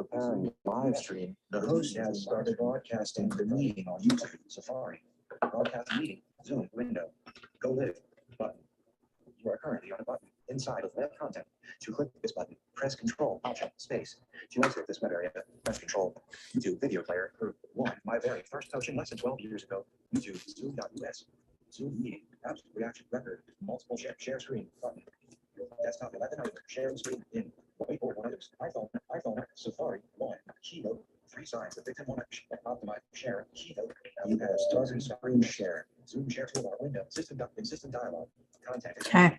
preparing live stream. The host has started broadcasting the meeting on YouTube, Safari. Broadcast meeting, Zoom window, Go Live button. You are currently on a button inside of web content. To click this button, press Control, Option, Space. To exit this web area, press Control. YouTube video player, Group 1. My very first coaching lesson 12 years ago. YouTube, Zoom.us. Zoom meeting, abs reaction record, multiple share screen button. Desktop 11 items, share screen in. Whiteboard 1 items, iPhone, Safari 1, keynote, 3 signs of Victimhood, optimize share, keynote, you have dozen screen share, Zoom share toolbar window, system dialog, contact. Okay.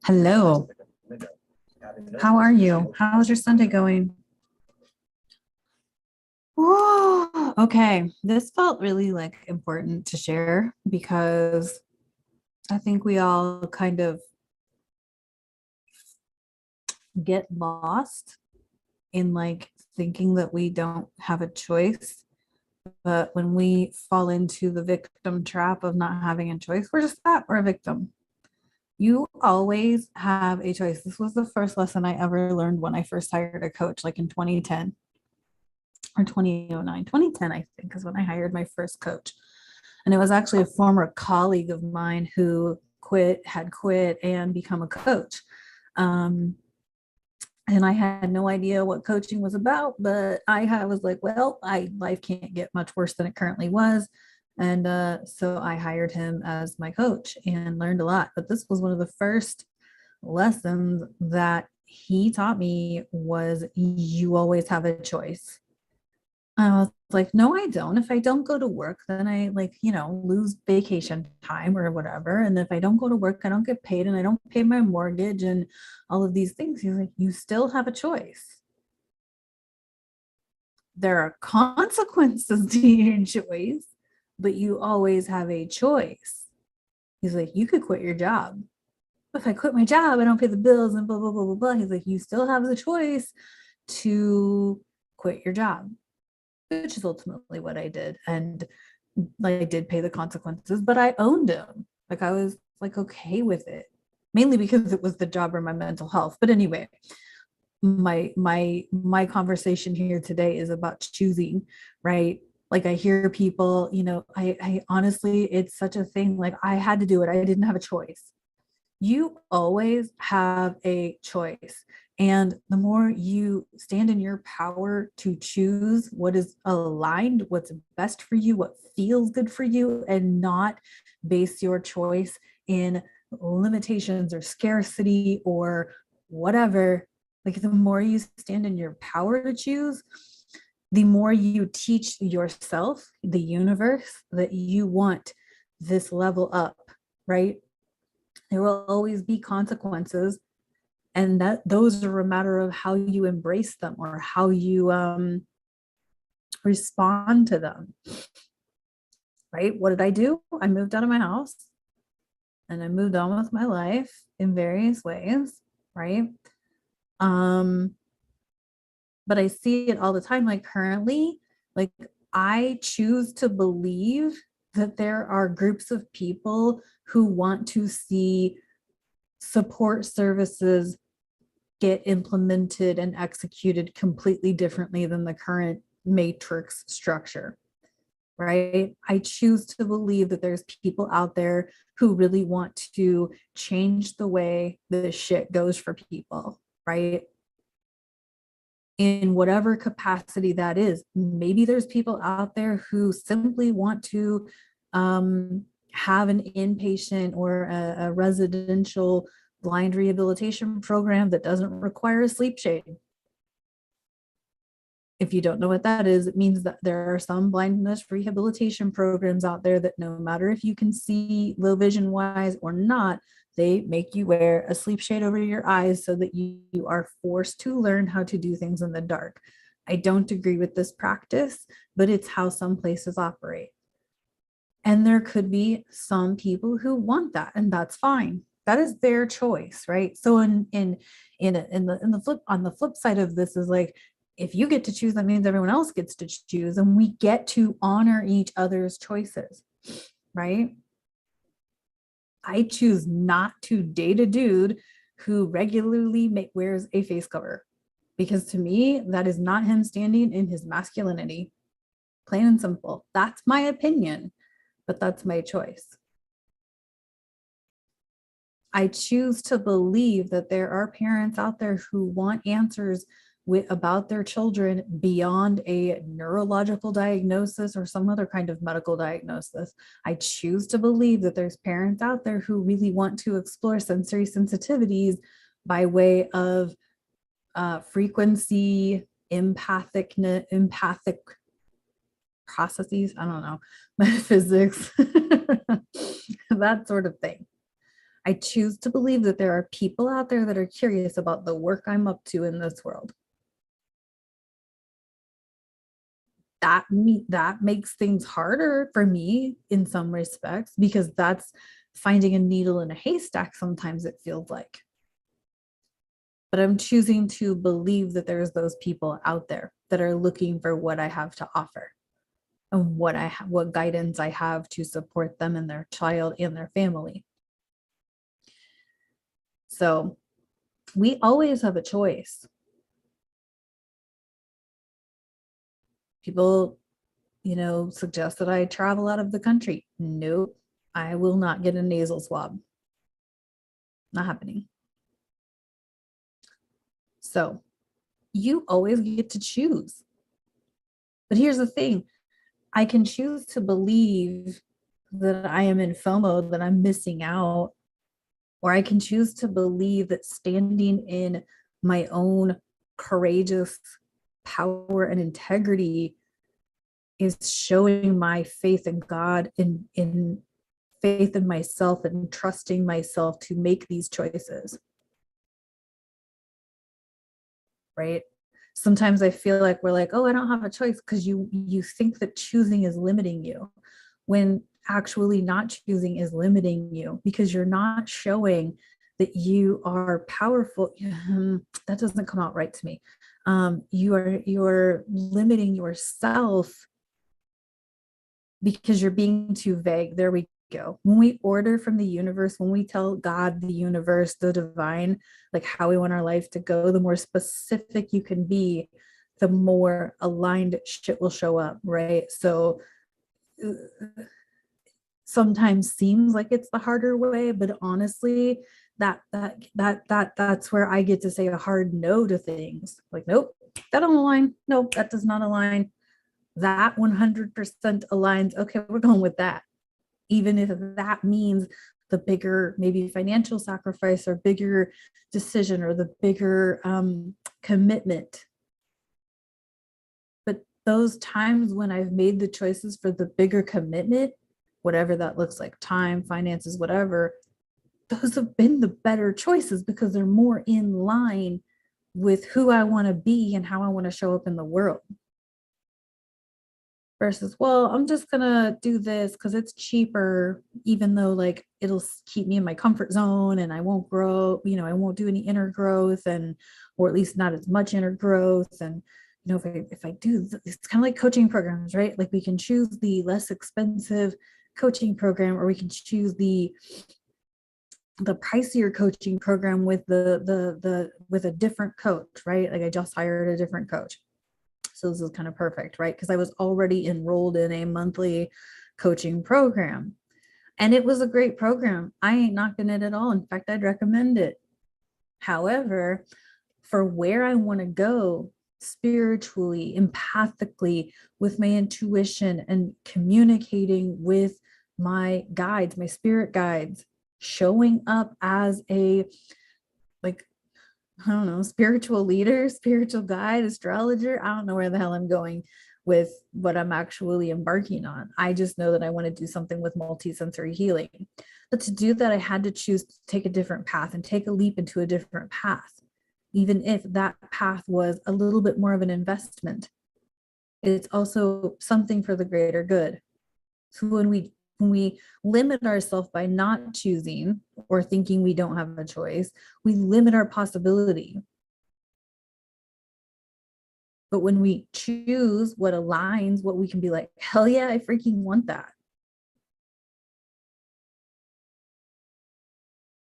Hello. How are you? How's your Sunday going? Whoa. Okay. This felt really like important to share because I think we all kind of get lost in like thinking that we don't have a choice. But when we fall into the victim trap of not having a choice, we're just that, we're a victim. You always have a choice. This was the first lesson I ever learned when I first hired a coach, like in 2010 or 2009, 2010, I think is when I hired my first coach. And it was actually a former colleague of mine who had quit and become a coach. And I had no idea what coaching was about, but I was like, well, life can't get much worse than it currently was. And so I hired him as my coach and learned a lot. But this was one of the first lessons that he taught me was you always have a choice. I was like, no, I don't. If I don't go to work, then I lose vacation time or whatever. And if I don't go to work, I don't get paid and I don't pay my mortgage and all of these things. He's like, you still have a choice. There are consequences to your choice, but you always have a choice. He's like, you could quit your job. If I quit my job, I don't pay the bills and blah, blah, blah, blah, blah. He's like, you still have the choice to quit your job, which is ultimately what I did. And like I did pay the consequences, but I owned them. Like I was like okay with it, mainly because it was the job or my mental health. But anyway, my conversation here today is about choosing, right? Like I hear people, I honestly, it's such a thing. Like I had to do it. I didn't have a choice. You always have a choice. And the more you stand in your power to choose what is aligned, what's best for you, what feels good for you, and not base your choice in limitations or scarcity or whatever, like the more you stand in your power to choose, the more you teach yourself, the universe, that you want this level up, right? There will always be consequences, and that those are a matter of how you embrace them or how you respond to them, right? What did I do? I moved out of my house and I moved on with my life in various ways, right? But I see it all the time. Like currently, like I choose to believe that there are groups of people who want to see support services get implemented and executed completely differently than the current matrix structure, right? I choose to believe that there's people out there who really want to change the way this shit goes for people, right? In whatever capacity that is. Maybe there's people out there who simply want to have an inpatient or a residential blind rehabilitation program that doesn't require a sleep shade. If you don't know what that is, it means that there are some blindness rehabilitation programs out there that no matter if you can see low vision wise or not, they make you wear a sleep shade over your eyes so that you are forced to learn how to do things in the dark. I don't agree with this practice, but it's how some places operate. And there could be some people who want that, and that's fine. That is their choice, right? So on the flip side of this is like, if you get to choose, that means everyone else gets to choose, and we get to honor each other's choices, right? I choose not to date a dude who regularly wears a face cover. because to me, that is not him standing in his masculinity. Plain and simple. That's my opinion, but that's my choice. I choose to believe that there are parents out there who want answers about their children beyond a neurological diagnosis or some other kind of medical diagnosis. I choose to believe that there's parents out there who really want to explore sensory sensitivities by way of frequency, empathic processes, I don't know, metaphysics, that sort of thing. I choose to believe that there are people out there that are curious about the work I'm up to in this world. That makes things harder for me in some respects, because that's finding a needle in a haystack. Sometimes it feels like, but I'm choosing to believe that there's those people out there that are looking for what I have to offer and what guidance I have to support them and their child and their family. So we always have a choice. People, suggest that I travel out of the country. Nope, I will not get a nasal swab. Not happening. So you always get to choose. But here's the thing. I can choose to believe that I am in FOMO, that I'm missing out, or I can choose to believe that standing in my own courageous power and integrity is showing my faith in God, in faith in myself, and trusting myself to make these choices. Right? Sometimes I feel like we're like, oh, I don't have a choice, because you think that choosing is limiting you, when actually not choosing is limiting you, because you're not showing that you are powerful. That doesn't come out right to me. You're limiting yourself because you're being too vague. There we go. When we order from the universe, when we tell God, the universe, the divine, like how we want our life to go, the more specific you can be, the more aligned shit will show up, right? So sometimes seems like it's the harder way, but honestly, that's where I get to say a hard no to things. Like, nope, that don't align. Nope, that does not align. That 100% aligns. Okay, we're going with that. Even if that means the bigger, maybe financial sacrifice, or bigger decision, or the bigger commitment. But those times when I've made the choices for the bigger commitment, whatever that looks like, time, finances, whatever, those have been the better choices, because they're more in line with who I want to be and how I want to show up in the world. Versus, well, I'm just gonna do this because it's cheaper, even though like it'll keep me in my comfort zone and I won't grow, I won't do any inner growth, and or at least not as much inner growth. And if I do, it's kind of like coaching programs, right? Like we can choose the less expensive coaching program, or we can choose the pricier coaching program with with a different coach, right? Like I just hired a different coach. So this is kind of perfect, right? Because I was already enrolled in a monthly coaching program, and it was a great program. I ain't knocking it at all. In fact, I'd recommend it. However, for where I want to go spiritually, empathically, with my intuition, and communicating with my guides, my spirit guides, showing up as a, like, I don't know, spiritual leader, spiritual guide, astrologer. I don't know where the hell I'm going with what I'm actually embarking on. I just know that I want to do something with multisensory healing. But to do that, I had to choose to take a different path and take a leap into a different path, even if that path was a little bit more of an investment. It's also something for the greater good. So when we limit ourselves by not choosing or thinking we don't have a choice, we limit our possibility. But when we choose what aligns, what we can be like, hell yeah, I freaking want that.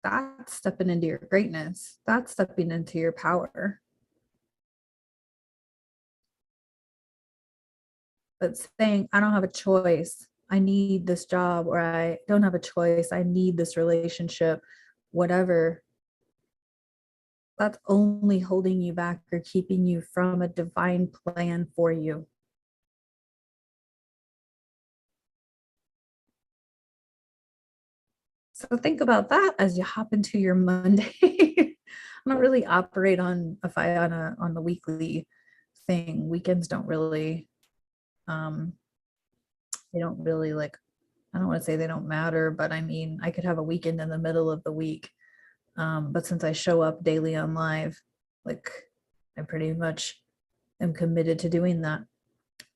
That's stepping into your greatness. That's stepping into your power. But saying, I don't have a choice, I need this job, or I don't have a choice, I need this relationship, whatever, that's only holding you back or keeping you from a divine plan for you. So think about that as you hop into your Monday. I don't really operate on on the weekly thing. Weekends don't really they don't really like, I don't want to say they don't matter, but I mean, I could have a weekend in the middle of the week. But since I show up daily on live, like I pretty much am committed to doing that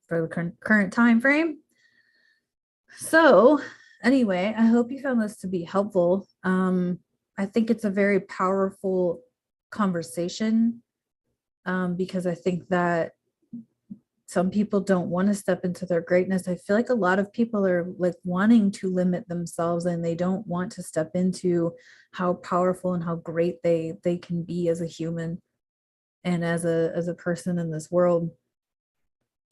for the current time frame. So anyway, I hope you found this to be helpful. I think it's a very powerful conversation, because I think that some people don't want to step into their greatness. I feel like a lot of people are like wanting to limit themselves, and they don't want to step into how powerful and how great they can be as a human and as a person in this world.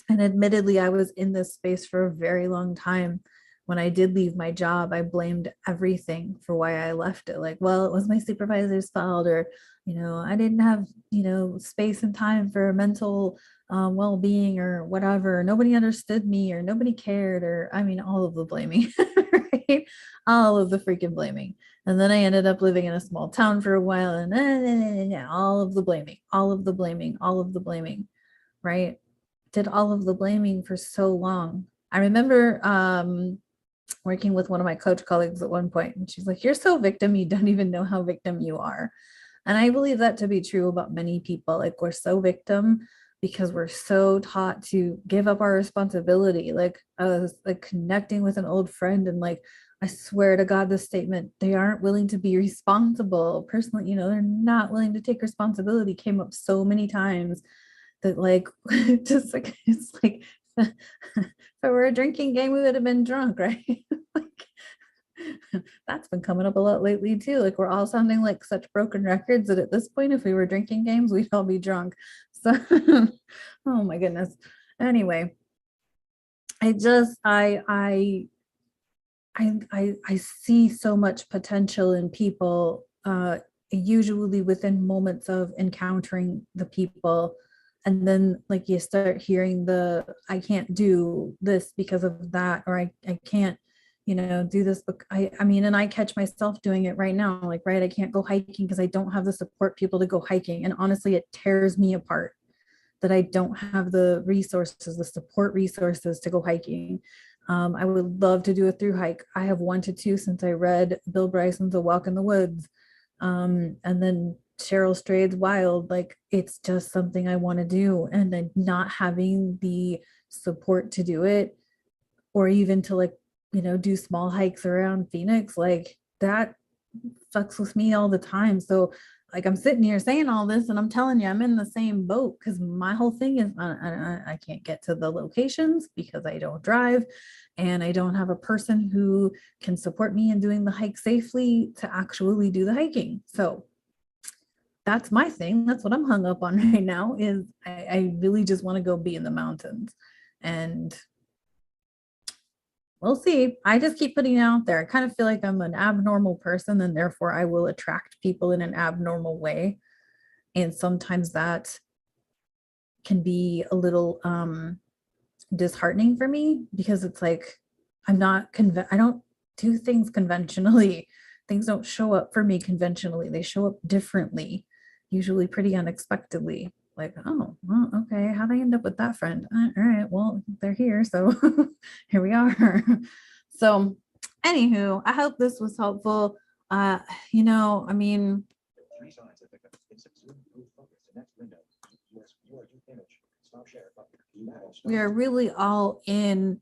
And admittedly, I was in this space for a very long time. When I did leave my job, I blamed everything for why I left it. Like, well, it was my supervisor's fault, or, I didn't have, space and time for mental well-being or whatever. Nobody understood me, or nobody cared, or I mean, all of the blaming, right? All of the freaking blaming. And then I ended up living in a small town for a while, and all of the blaming, all of the blaming, all of the blaming, right? Did all of the blaming for so long. I remember working with one of my coach colleagues at one point, and she's like, "You're so victim, you don't even know how victim you are." And I believe that to be true about many people. Like, we're so victim because we're so taught to give up our responsibility. Like, I was like connecting with an old friend, and like, I swear to God, this statement, they aren't willing to be responsible. Personally, they're not willing to take responsibility, came up so many times that like just like it's like if it were a drinking game, we would have been drunk, right? Like, that's been coming up a lot lately too. Like, we're all sounding like such broken records that at this point, if we were drinking games, we'd all be drunk. So oh my goodness. Anyway, I just I see so much potential in people, usually within moments of encountering the people. And then like you start hearing I can't do this because of that, or I can't, do this. But I mean, and I catch myself doing it right now. Like, right, I can't go hiking because I don't have the support people to go hiking. And honestly, it tears me apart that I don't have the resources, the support resources to go hiking. I would love to do a through hike. I have wanted to since I read Bill Bryson's A Walk in the Woods. And then Cheryl Strayed's Wild. Like, it's just something I want to do. And then not having the support to do it, or even to like, do small hikes around Phoenix, like that fucks with me all the time. So like, I'm sitting here saying all this, and I'm telling you, I'm in the same boat, because my whole thing is I can't get to the locations because I don't drive, and I don't have a person who can support me in doing the hike safely to actually do the hiking. So that's my thing. That's what I'm hung up on right now, is I really just want to go be in the mountains. And we'll see. I just keep putting it out there. I kind of feel like I'm an abnormal person, and therefore I will attract people in an abnormal way. And sometimes that can be a little disheartening for me, because it's like I don't do things conventionally. Things don't show up for me conventionally. They show up differently, usually pretty unexpectedly. Like, oh, well, okay, how'd I end up with that friend? All right, well, they're here, so here we are. So anywho, I hope this was helpful. I mean, Three signs that victims. Zoom, move, focus, the next window. Your image. Stop share button. we are really all in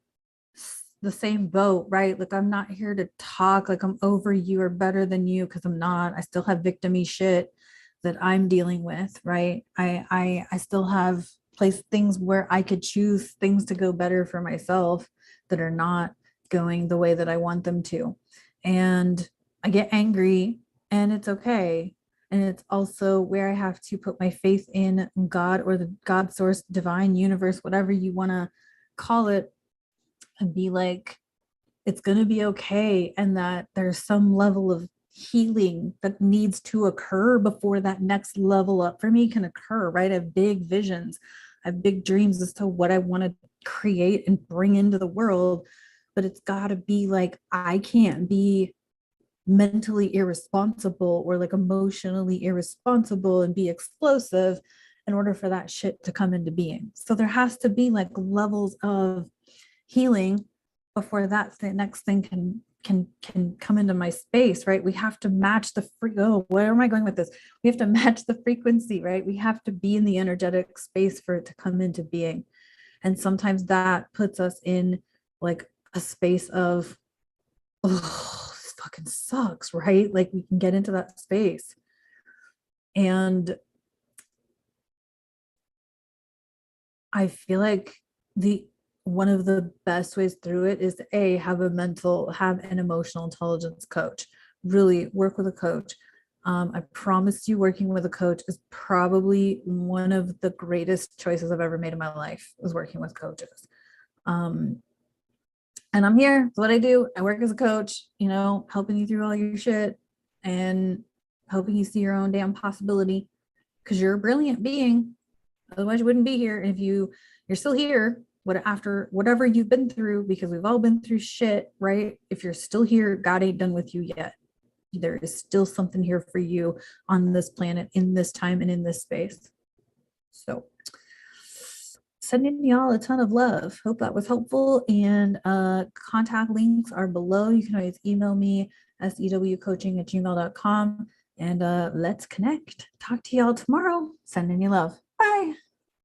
the same boat, right? Like, I'm not here to talk like I'm over you or better than you, because I'm not. I still have victimy shit that I'm dealing with, right? I still have things where I could choose things to go better for myself that are not going the way that I want them to. And I get angry, and it's okay. And it's also where I have to put my faith in God, or the God source, divine universe, whatever you want to call it and be like, it's going to be okay. And that there's some level of healing that needs to occur before that next level up for me can occur, right? I have big visions. I have big dreams as to what I want to create and bring into the world. But it's got to be like, I can't be mentally irresponsible or like emotionally irresponsible and be explosive in order for that shit to come into being. So there has to be like levels of healing before that next thing can come into my space, right? We have to match the where am I going with this? We have to match the frequency, right? We have to be in the energetic space for it to come into being. And sometimes that puts us in like a space of, oh, this fucking sucks, right? Like we can get into that space. And I feel like one of the best ways through it is to have an emotional intelligence coach. Really work with a coach. I promise you, working with a coach is probably one of the greatest choices I've ever made in my life, is working with coaches. And I'm here. That's what I do. I work as a coach, helping you through all your shit and helping you see your own damn possibility, because you're a brilliant being. Otherwise you wouldn't be here. And if you're still here, after whatever you've been through, because we've all been through shit, right? If you're still here, God ain't done with you yet. There is still something here for you on this planet, in this time, and in this space. So sending y'all a ton of love. Hope that was helpful. And contact links are below. You can always email me, sewcoaching@gmail.com. And let's connect. Talk to y'all tomorrow. Sending you love. Bye.